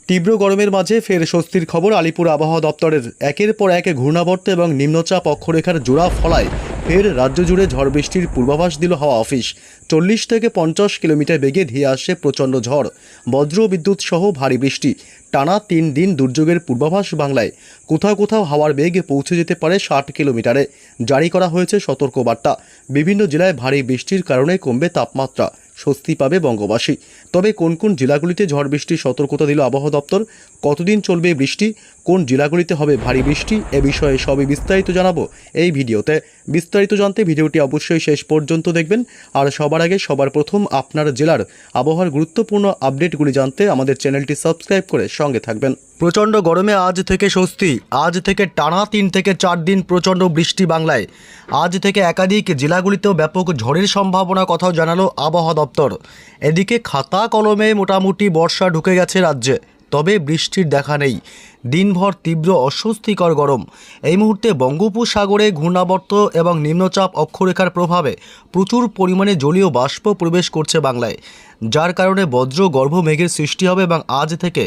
তীব্র গরমের মাঝে ফের স্বস্তির খবর আলিপুর আবহাওয়া দপ্তরের। একের পর এক ঘূর্ণাবর্ত এবং নিম্নচাপ অক্ষরেখার জোড়া ফলায় ফের রাজ্য জুড়ে ঝড় বৃষ্টির পূর্বাভাস দিল হাওয়া অফিস। 40 থেকে 50 কিলোমিটার বেগে ধেয়ে আসছে প্রচণ্ড ঝড়, বজ্র বিদ্যুৎ সহ ভারী বৃষ্টি। টানা 3 দিন দুর্যোগের পূর্বাভাস বাংলায়। কোথাও কোথাও হাওয়ার বেগ পৌঁছে যেতে পারে 60 কিলোমিটারে। জারি করা হয়েছে সতর্কবার্তা। বিভিন্ন জেলায় ভারী বৃষ্টির কারণে কমবে তাপমাত্রা, স্বস্তি পাবে বঙ্গবাসী। তবে কোন কোন জেলাগুলিতে ঝড় বৃষ্টির সতর্কতা দিল আবহাওয়া দপ্তর, কতদিন চলবে বৃষ্টি, কোন জেলাগুলিতে হবে ভারী বৃষ্টি, এ বিষয়ে সবই বিস্তারিত জানাবো এই ভিডিওতে। বিস্তারিত জানতে ভিডিওটি অবশ্যই শেষ পর্যন্ত দেখবেন। আর সবার আগে সবার প্রথম আপনার জেলার আবহাওয়ার গুরুত্বপূর্ণ আপডেটগুলি জানতে আমাদের চ্যানেলটি সাবস্ক্রাইব করে সঙ্গে থাকবেন। প্রচণ্ড গরমে আজ থেকে স্বস্তি। আজ থেকে টানা 3 থেকে 4 দিন প্রচণ্ড বৃষ্টি বাংলায়। আজ থেকে একাধিক জেলাগুলিতেও ব্যাপক ঝড়ের সম্ভাবনা কথাও জানালো আবহাওয়া দপ্তর। এদিকে খাতা কলমে মোটামুটি বর্ষা ঢুকে গেছে রাজ্যে, তবে বৃষ্টির দেখা নেই। দিনভর তীব্র অস্বস্তিকর গরম। এই মুহূর্তে বঙ্গোপসাগরে ঘূর্ণাবর্ত এবং নিম্নচাপ অক্ষরেখার প্রভাবে প্রচুর পরিমাণে জলীয় বাষ্প প্রবেশ করছে বাংলায়, যার কারণে বজ্র গর্ভ মেঘের সৃষ্টি হবে এবং আজ থেকে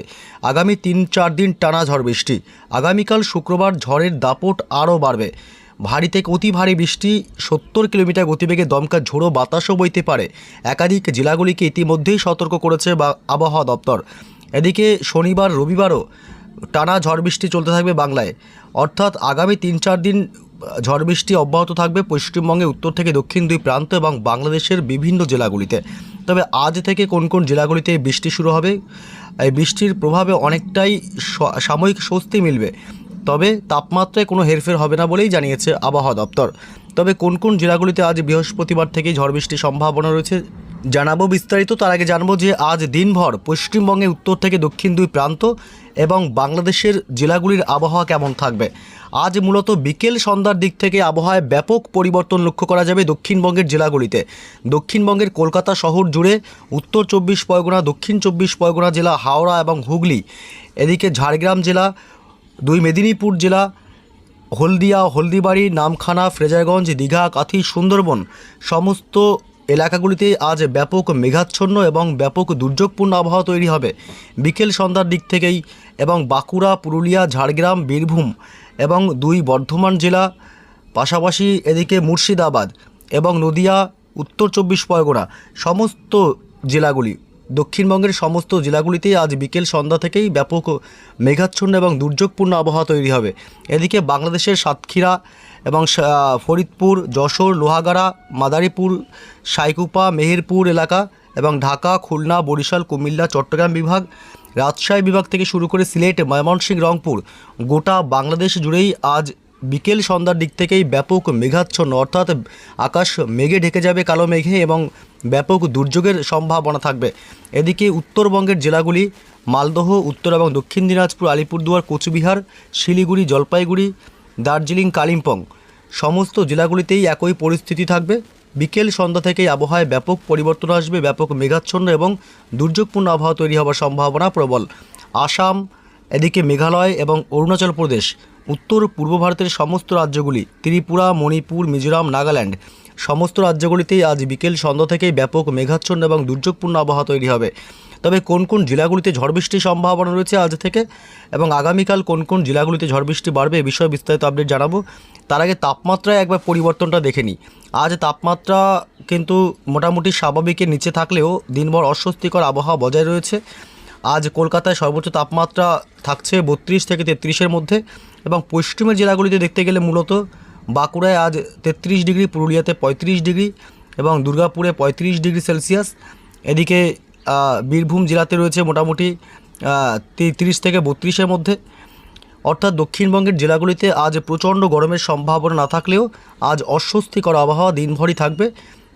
আগামী 3-4 দিন টানা ঝড় বৃষ্টি। আগামীকাল শুক্রবার ঝড়ের দাপট আরও বাড়বে। ভারী থেকে অতি ভারী বৃষ্টি, 70 কিলোমিটার গতিবেগে দমকা ঝোড়ো বাতাসও বইতে পারে। একাধিক জেলাগুলিকে ইতিমধ্যেই সতর্ক করেছে আবহাওয়া দপ্তর। এদিকে শনিবার রবিবারও টানা ঝড় বৃষ্টি চলতে থাকবে বাংলায়, অর্থাৎ আগামী 3-4 দিন ঝড় বৃষ্টি অব্যাহত থাকবে পশ্চিমবঙ্গে উত্তর থেকে দক্ষিণ দুই প্রান্ত এবং বাংলাদেশের বিভিন্ন জেলাগুলিতে। তবে আজ থেকে কোন কোন জেলাগুলিতে বৃষ্টি শুরু হবে, এই বৃষ্টির প্রভাবে অনেকটাই সাময়িক স্বস্তি মিলবে, তবে তাপমাত্রায় কোনো হেরফের হবে না বলেই জানিয়েছে আবহাওয়া দপ্তর। তবে কোন কোন জেলাগুলিতে আজ বৃহস্পতিবার থেকেই ঝড় বৃষ্টির সম্ভাবনা রয়েছে জানাবো বিস্তারিত। তার আগে জানবো যে আজ দিনভর পশ্চিমবঙ্গে উত্তর থেকে দক্ষিণ দুই প্রান্ত এবং বাংলাদেশের জেলাগুলির আবহাওয়া কেমন থাকবে। আজ মূলত বিকেল সন্ধ্যার দিক থেকে আবহাওয়ায় ব্যাপক পরিবর্তন লক্ষ্য করা যাবে দক্ষিণবঙ্গের জেলাগুলিতে। দক্ষিণবঙ্গের কলকাতা শহর জুড়ে, উত্তর 24 পরগনা, দক্ষিণ 24 পরগনা জেলা, হাওড়া এবং হুগলি, এদিকে ঝাড়গ্রাম জেলা, 2 মেদিনীপুর জেলা, হলদিয়া, হলদিবাড়ি, নামখানা, ফ্রেজারগঞ্জ, দীঘা, কাথি, সুন্দরবন সমস্ত এলাকাগুলিতে আজ ব্যাপক মেঘাচ্ছন্ন এবং ব্যাপক দুর্যোগপূর্ণ আবহাওয়া তৈরি হবে বিকেল সন্ধ্যার দিক থেকেই। এবং বাঁকুড়া, পুরুলিয়া, ঝাড়গ্রাম, বীরভূম এবং 2 বর্ধমান জেলা, পাশাপাশি এদিকে মুর্শিদাবাদ এবং নদিয়া, উত্তর 24 পরগনা সমস্ত জেলাগুলি, দক্ষিণবঙ্গের সমস্ত জেলাগুলিতেই আজ বিকেল সন্ধ্যা থেকেই ব্যাপক মেঘাচ্ছন্ন এবং দুর্যোগপূর্ণ আবহাওয়া তৈরি হবে। এদিকে বাংলাদেশের সাতক্ষীরা এবং ফরিদপুর, যশোর, লোহাগাড়া, মাদারীপুর, সাইকুপা, মেহেরপুর এলাকা এবং ঢাকা, খুলনা, বরিশাল, কুমিল্লা, চট্টগ্রাম বিভাগ, রাজশাহী বিভাগ থেকে শুরু করে সিলেট, ময়মনসিংহ, রংপুর, গোটা বাংলাদেশ জুড়েই আজ বিকেল সন্ধ্যার দিক থেকেই ব্যাপক মেঘাচ্ছন্ন, অর্থাৎ আকাশ মেঘে ঢেকে যাবে, কালো মেঘে, এবং ব্যাপক দুর্যোগের সম্ভাবনা থাকবে। এদিকে উত্তরবঙ্গের জেলাগুলি মালদহ, উত্তর এবং দক্ষিণ দিনাজপুর, আলিপুরদুয়ার, কোচবিহার, শিলিগুড়ি, জলপাইগুড়ি, দার্জিলিং, কালিম্পং সমস্ত জেলাগুলিতেই একই পরিস্থিতি থাকবে। বিকেল সন্ধ্যা থেকেই আবহাওয়ায় ব্যাপক পরিবর্তন আসবে, ব্যাপক মেঘাচ্ছন্ন এবং দুর্যোগপূর্ণ আবহাওয়া তৈরি হওয়ার সম্ভাবনা প্রবল। আসাম, এদিকে মেঘালয় এবং অরুণাচল প্রদেশ, উত্তর পূর্ব ভারতের সমস্ত রাজ্যগুলি, ত্রিপুরা, মণিপুর, মিজোরাম, নাগাল্যান্ড সমস্ত রাজ্যগুলিতেই আজ বিকেল সন্ধ্যা থেকেই ব্যাপক মেঘাচ্ছন্ন এবং দুর্যোগপূর্ণ আবহাওয়া তৈরি হবে। তবে কোন কোন জেলাগুলিতে ঝড় বৃষ্টির সম্ভাবনা রয়েছে আজ থেকে এবং আগামীকাল কোন কোন জেলাগুলিতে ঝড় বৃষ্টি বাড়বে, এ বিষয়ে বিস্তারিত আপডেট জানাবো। তার আগে তাপমাত্রায় একবার পরিবর্তনটা দেখে নিই। আজ তাপমাত্রা কিন্তু মোটামুটি স্বাভাবিকের নিচে থাকলেও দিনভর অস্বস্তিকর আবহাওয়া বজায় রয়েছে। আজ কলকাতায় সর্বোচ্চ তাপমাত্রা থাকছে 32 থেকে 33-এর মধ্যে এবং পশ্চিমের জেলাগুলিতে দেখতে গেলে মূলত বাঁকুড়ায় আজ 33 ডিগ্রি, পুরুলিয়াতে 35 ডিগ্রি এবং দুর্গাপুরে 35 ডিগ্রি সেলসিয়াস। এদিকে বীরভূম জেলাতে রয়েছে মোটামুটি 30 থেকে 32-এর মধ্যে। অর্থাৎ দক্ষিণবঙ্গের জেলাগুলিতে আজ প্রচণ্ড গরমের সম্ভাবনা না থাকলেও আজ অস্বস্তিকর আবহাওয়া দিনভরই থাকবে।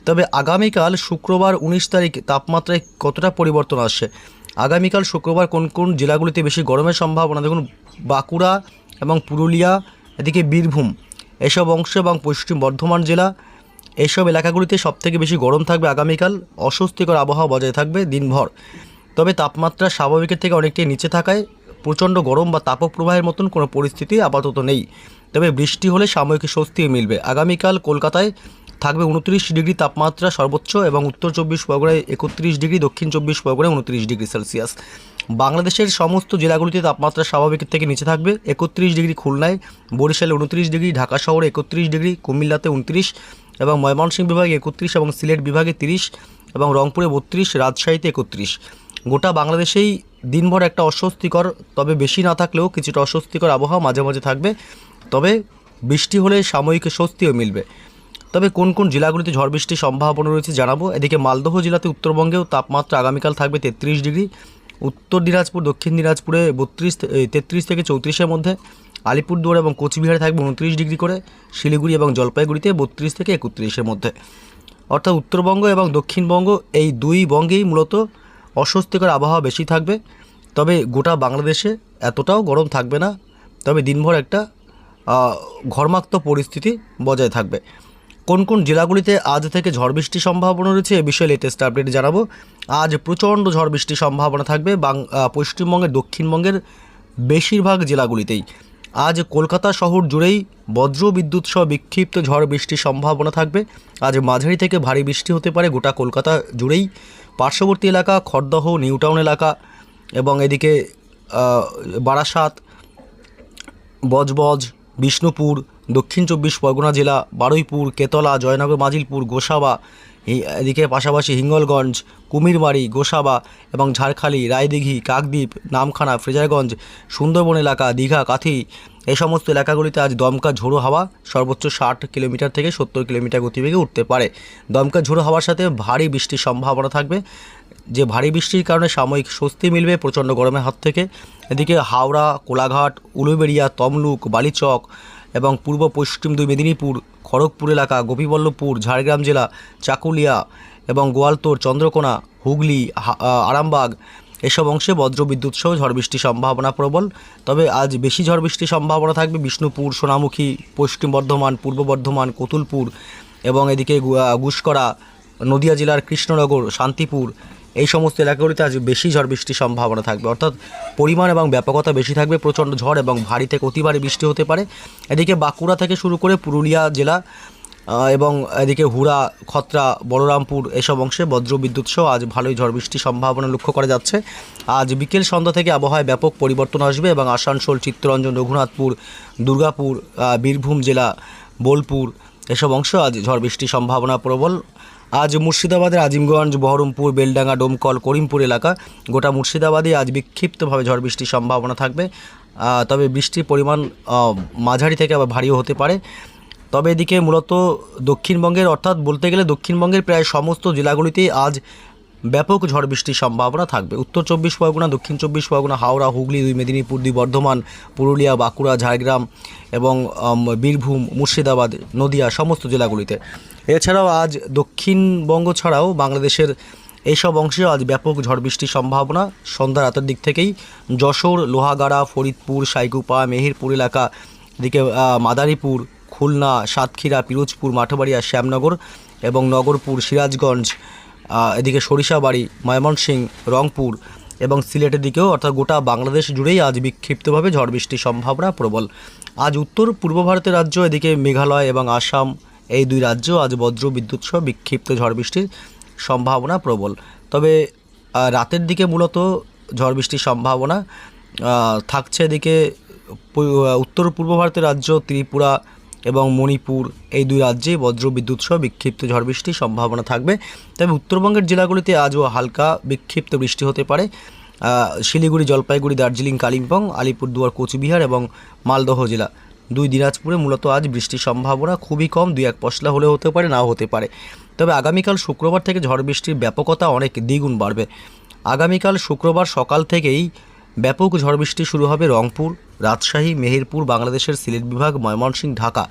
তবে আগামীকাল শুক্রবার 19 তারিখ তাপমাত্রায় কতটা পরিবর্তন আসছে। আগামীকাল শুক্রবার কোন কোন জেলাগুলিতে বেশি গরমের সম্ভাবনা দেখুন, বাঁকুড়া এবং পুরুলিয়া, এদিকে বীরভূম এসব অংশ এবং পশ্চিম বর্ধমান জেলা, এইসব এলাকাগুলিতে সবথেকে বেশি গরম থাকবে আগামীকাল। অস্বস্তিকর আবহাওয়া বজায় থাকবে দিনভর। তবে তাপমাত্রা স্বাভাবিকের থেকে অনেকটাই নিচে থাকায় প্রচণ্ড গরম বা তাপপ্রবাহের মতন কোনো পরিস্থিতি আপাতত নেই। তবে বৃষ্টি হলে সাময়িক স্বস্তি মিলবে। আগামীকাল কলকাতায় থাকবে 29 ডিগ্রি তাপমাত্রা সর্বোচ্চ এবং উত্তর 24 পরগনায় 31 ডিগ্রি, দক্ষিণ 24 পরগনায় 29 ডিগ্রি সেলসিয়াস। বাংলাদেশের সমস্ত জেলাগুলিতে তাপমাত্রা স্বাভাবিকের থেকে নিচে থাকবে। 31 ডিগ্রি খুলনায়, বরিশালে 29 ডিগ্রি, ঢাকা শহরে 31 ডিগ্রি, কুমিল্লাতে 29 এবং ময়মনসিংহ বিভাগে 31 এবং সিলেট বিভাগে 30 এবং রংপুরে 32, রাজশাহীতে 31। গোটা বাংলাদেশেই দিনভর একটা অস্বস্তিকর, তবে বেশি না থাকলেও কিছুটা অস্বস্তিকর আবহাওয়া মাঝে মাঝে থাকবে। তবে বৃষ্টি হলে সাময়িক স্বস্তিও মিলবে। তবে কোন কোন জেলাগুলিতে ঝড় বৃষ্টির সম্ভাবনা রয়েছে জানাবো। এদিকে মালদহ জেলাতে উত্তরবঙ্গেও তাপমাত্রা আগামীকাল থাকবে 33 ডিগ্রি, উত্তর দিনাজপুর, দক্ষিণ দিনাজপুরে 33 থেকে 34-এর মধ্যে, আলিপুরদুয়ার এবং কোচবিহারে থাকবে 29 ডিগ্রি করে, শিলিগুড়ি এবং জলপাইগুড়িতে 32 থেকে 31-এর মধ্যে। অর্থাৎ উত্তরবঙ্গ এবং দক্ষিণবঙ্গ এই দুই বঙ্গেই মূলত অস্বস্তিকর আবহাওয়া বেশি থাকবে। তবে গোটা বাংলাদেশে এতটাও গরম থাকবে না, তবে দিনভর একটা ঘর্মাক্ত পরিস্থিতি বজায় থাকবে। কোন কোন জেলাগুলিতে আজ থেকে ঝড় বৃষ্টির সম্ভাবনা রয়েছে এ বিষয়ে লেটেস্ট আপডেট জানাবো। আজ প্রচণ্ড ঝড় বৃষ্টির সম্ভাবনা থাকবে পশ্চিমবঙ্গের, দক্ষিণবঙ্গের বেশিরভাগ জেলাগুলিতেই। আজ কলকাতা শহর জুড়েই বজ্র বিদ্যুৎ সহ বিক্ষিপ্ত ঝড় বৃষ্টির সম্ভাবনা থাকবে। আজ মাঝারি থেকে ভারী বৃষ্টি হতে পারে গোটা কলকাতা জুড়েই। পার্শ্ববর্তী এলাকা খড়দহ, নিউটাউন এলাকা এবং এদিকে বারাসাত, বজবজ, বিষ্ণুপুর, দক্ষিণ 24 পরগনা জেলা, বারুইপুর, কেতলা, জয়নগর, মাজিলপুর, গোসাবা, এদিকে পাশাপাশি হিঙ্গলগঞ্জ, কুমিরবাড়ি, গোসাবা এবং ঝাড়খালি, রায়দিঘি, কাকদ্বীপ, নামখানা, ফ্রেজারগঞ্জ, সুন্দরবন এলাকা, দীঘা, কাথি, এই সমস্ত এলাকাগুলিতে আজ দমকা ঝোড়ো হাওয়া সর্বোচ্চ 60 কিলোমিটার থেকে 70 কিলোমিটার গতিবেগে উঠতে পারে। দমকা ঝোড়ো হাওয়ার সাথে ভারী বৃষ্টির সম্ভাবনা থাকবে, যে ভারী বৃষ্টির কারণে সাময়িক স্বস্তি মিলবে প্রচণ্ড গরমের হাত থেকে। এদিকে হাওড়া, কোলাঘাট, উলুবেড়িয়া, তমলুক, বালিচক এবং পূর্ব পশ্চিম 2 মেদিনীপুর, খড়গপুর এলাকা, গোপীবল্লভপুর, ঝাড়গ্রাম জেলা, চাকুলিয়া এবং গোয়ালতোড়, চন্দ্রকোনা, হুগলি, আরামবাগ এসব অংশে বজ্রবিদ্যুৎ সহ ঝড় বৃষ্টির সম্ভাবনা প্রবল। তবে আজ বেশি ঝড় বৃষ্টির সম্ভাবনা থাকবে বিষ্ণুপুর, সোনামুখী, পশ্চিম বর্ধমান, পূর্ব বর্ধমান, কতুলপুর এবং এদিকে গুসকরা, নদিয়া জেলার কৃষ্ণনগর, শান্তিপুর, এই সমস্ত এলাকাগুলিতে আজ বেশি ঝড় বৃষ্টির সম্ভাবনা থাকবে। অর্থাৎ পরিমাণ এবং ব্যাপকতা বেশি থাকবে, প্রচণ্ড ঝড় এবং ভারী থেকে অতি ভারী বৃষ্টি হতে পারে। এদিকে বাঁকুড়া থেকে শুরু করে পুরুলিয়া জেলা এবং এদিকে হুড়া, খত্রা, বলরামপুর এসব অংশে বজ্রবিদ্যুৎ সহ আজ ভালোই ঝড় বৃষ্টির সম্ভাবনা লক্ষ্য করা যাচ্ছে। আজ বিকেল সন্ধ্যা থেকে আবহাওয়ায় ব্যাপক পরিবর্তন আসবে এবং আসানসোল, চিত্তরঞ্জন, রঘুনাথপুর, দুর্গাপুর, বীরভূম জেলা, বোলপুর এসব অংশ আজ ঝড় বৃষ্টির সম্ভাবনা প্রবল। আজ মুর্শিদাবাদের আজিমগঞ্জ, বহরমপুর, বেলডাঙ্গা, ডোমকল, করিমপুর এলাকা, গোটা মুর্শিদাবাদে আজ বিক্ষিপ্তভাবে ঝড় বৃষ্টির সম্ভাবনা থাকবে। তবে বৃষ্টির পরিমাণ মাঝারি থেকে আবার ভারীও হতে পারে। তবে এদিকে মূলত দক্ষিণবঙ্গের, অর্থাৎ বলতে গেলে দক্ষিণবঙ্গের প্রায় সমস্ত জেলাগুলিতেই আজ ব্যাপক ঝড় বৃষ্টির সম্ভাবনা থাকবে। উত্তর 24 পরগনা, দক্ষিণ 24 পরগনা, হাওড়া, হুগলি, 2 মেদিনীপুর, 2 বর্ধমান, পুরুলিয়া, বাঁকুড়া, ঝাড়গ্রাম এবং বীরভূম, মুর্শিদাবাদ, নদিয়া সমস্ত জেলাগুলিতে। এছাড়াও আজ দক্ষিণবঙ্গ ছাড়াও বাংলাদেশের এইসব অংশে আজ ব্যাপক ঝড় বৃষ্টির সম্ভাবনা। সন্ধ্যা রাতের দিক থেকেই যশোর, লোহাগাড়া, ফরিদপুর, সাইকুপা, মেহেরপুর এলাকা, এদিকে মাদারীপুর, খুলনা, সাতক্ষীরা, পিরোজপুর, মাঠবাড়িয়া, শ্যামনগর এবং নগরপুর, সিরাজগঞ্জ, এদিকে সরিষাবাড়ি, ময়মনসিংহ, রংপুর এবং সিলেটের দিকেও, অর্থাৎ গোটা বাংলাদেশ জুড়েই আজ বিক্ষিপ্তভাবে ঝড় বৃষ্টির সম্ভাবনা প্রবল। আজ উত্তর পূর্ব ভারতের রাজ্য, এদিকে মেঘালয় এবং আসাম, এই 2 রাজ্য আজ বজ্র বিদ্যুৎ সহ বিক্ষিপ্ত ঝড় বৃষ্টির সম্ভাবনা প্রবল। তবে রাতের দিকে মূলত ঝড় বৃষ্টির সম্ভাবনা থাকছে এদিকে উত্তর পূর্ব ভারতের রাজ্য ত্রিপুরা এবং মণিপুর, এই 2 রাজ্যে বজ্র বিদ্যুৎ সহ বিক্ষিপ্ত ঝড় বৃষ্টির সম্ভাবনা থাকবে। তবে উত্তরবঙ্গের জেলাগুলিতে আজও হালকা বিক্ষিপ্ত বৃষ্টি হতে পারে। শিলিগুড়ি, জলপাইগুড়ি, দার্জিলিং, কালিম্পং, আলিপুরদুয়ার, কোচবিহার এবং মালদহ জেলা, 2 দিনাজপুরে মূলত আজ বৃষ্টির সম্ভাবনা খুবই কম, 2-1 পশলা হলেও হতে পারে, নাও হতে পারে। তবে আগামীকাল শুক্রবার থেকে ঝড় বৃষ্টির ব্যাপকতা অনেক দ্বিগুণ বাড়বে। আগামীকাল শুক্রবার সকাল থেকেই ব্যাপক ঝড় বৃষ্টি শুরু হবে রংপুর, রাজশাহী, মেহেরপুর, বাংলাদেশের সিলেট বিভাগ, ময়মনসিংহ, ঢাকা,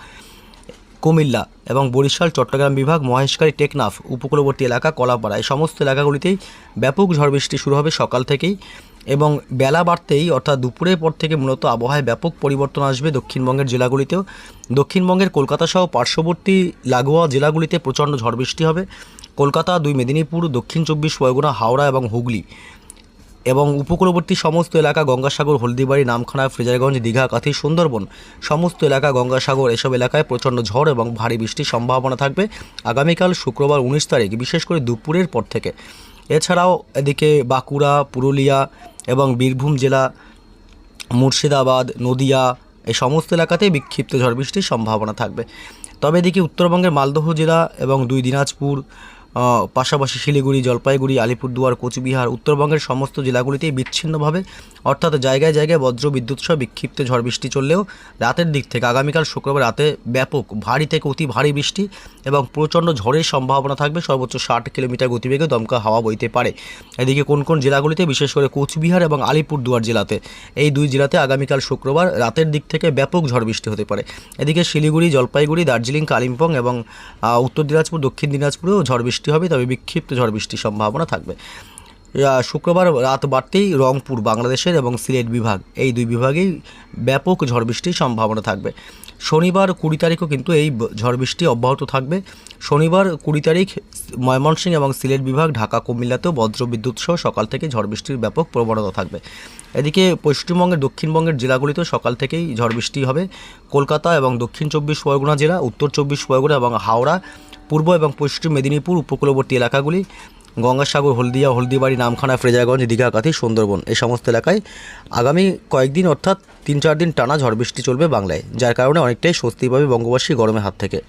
কুমিল্লা এবং বরিশাল, চট্টগ্রাম বিভাগ, মহেশখালী, টেকনাফ, উপকূলবর্তী এলাকা, কলাপাড়া, এই সমস্ত এলাকাগুলিতেই ব্যাপক ঝড় বৃষ্টি শুরু হবে সকাল থেকেই এবং বেলা বাড়তেই, অর্থাৎ দুপুরের পর থেকে মূলত আবহাওয়ায় ব্যাপক পরিবর্তন আসবে দক্ষিণবঙ্গের জেলাগুলিতেও। দক্ষিণবঙ্গের কলকাতা সহ পার্শ্ববর্তী লাগোয়া জেলাগুলিতে প্রচণ্ড ঝড় বৃষ্টি হবে। কলকাতা, 2 মেদিনীপুর, দক্ষিণ 24 পরগনা, হাওড়া এবং হুগলি এবং উপকূলবর্তী সমস্ত এলাকা, গঙ্গাসাগর, হলদিবাড়ি, নামখানা, ফ্রেজারগঞ্জ, দীঘা, কাথি, সুন্দরবন সমস্ত এলাকা, গঙ্গাসাগর এসব এলাকায় প্রচণ্ড ঝড় এবং ভারী বৃষ্টির সম্ভাবনা থাকবে আগামীকাল শুক্রবার 19 তারিখ, বিশেষ করে দুপুরের পর থেকে। এছাড়াও এদিকে বাঁকুড়া, পুরুলিয়া এবং বীরভূম জেলা, মুর্শিদাবাদ, নদিয়া এই সমস্ত এলাকাতেই বিক্ষিপ্ত ঝড় বৃষ্টির সম্ভাবনা থাকবে। তবে এদিকে উত্তরবঙ্গের মালদহ জেলা এবং 2 দিনাজপুর, পাশাপাশি শিলিগুড়ি, জলপাইগুড়ি, আলিপুরদুয়ার, কোচবিহার, উত্তরবঙ্গের সমস্ত জেলাগুলিতেই বিচ্ছিন্নভাবে অর্থাৎ জায়গায় জায়গায় বজ্র বিদ্যুৎ সহ বিক্ষিপ্ত ঝড় বৃষ্টি চললেও রাতের দিক থেকে আগামীকাল শুক্রবার রাতে ব্যাপক ভারী থেকে অতি ভারী বৃষ্টি এবং প্রচণ্ড ঝড়ের সম্ভাবনা থাকবে। সর্বোচ্চ 60 কিলোমিটার গতিবেগে দমকা হাওয়া বইতে পারে। এদিকে কোন কোন জেলাগুলিতে, বিশেষ করে কোচবিহার এবং আলিপুরদুয়ার জেলাতে, এই 2 জেলাতে আগামীকাল শুক্রবার রাতের দিক থেকে ব্যাপক ঝড় বৃষ্টি হতে পারে। এদিকে শিলিগুড়ি, জলপাইগুড়ি, দার্জিলিং, কালিম্পং এবং উত্তর দিনাজপুর, দক্ষিণ দিনাজপুরেও ঝড় বৃষ্টি হবে, তবে বিক্ষিপ্ত ঝড় বৃষ্টির সম্ভাবনা থাকবে। শুক্রবার রাত বাড়তেই রংপুর, বাংলাদেশের এবং সিলেট বিভাগ, এই 2 বিভাগেই ব্যাপক ঝড় বৃষ্টির সম্ভাবনা থাকবে। শনিবার 20 তারিখও কিন্তু এই ঝড় বৃষ্টি অব্যাহত থাকবে। শনিবার 20 তারিখ ময়মনসিংহ এবং সিলেট বিভাগ, ঢাকা, কুমিল্লাতেও বজ্রবিদ্যুৎ সহ সকাল থেকে ঝড় বৃষ্টির ব্যাপক প্রবণতা থাকবে। এদিকে পশ্চিমবঙ্গের দক্ষিণবঙ্গের জেলাগুলিতেও সকাল থেকেই ঝড় বৃষ্টি হবে। কলকাতা এবং দক্ষিণ 24 পরগনা জেলা, উত্তর 24 পরগনা এবং হাওড়া, পূর্ব এবং পশ্চিম মেদিনীপুর উপকূলবর্তী এলাকাগুলি, গঙ্গাসাগর, হলদিয়া, হলদিবাড়ি, নামখানা, ফ্রেজারগঞ্জ, দীঘা, কাঁথি, সুন্দরবন এই সমস্ত এলাকায় আগামী কয়েকদিন অর্থাৎ 3-4 দিন টানা ঝড় বৃষ্টি চলবে বাংলায়, যার কারণে অনেকটাই স্বস্তি পাবে বঙ্গবাসী গরমের হাত থেকে।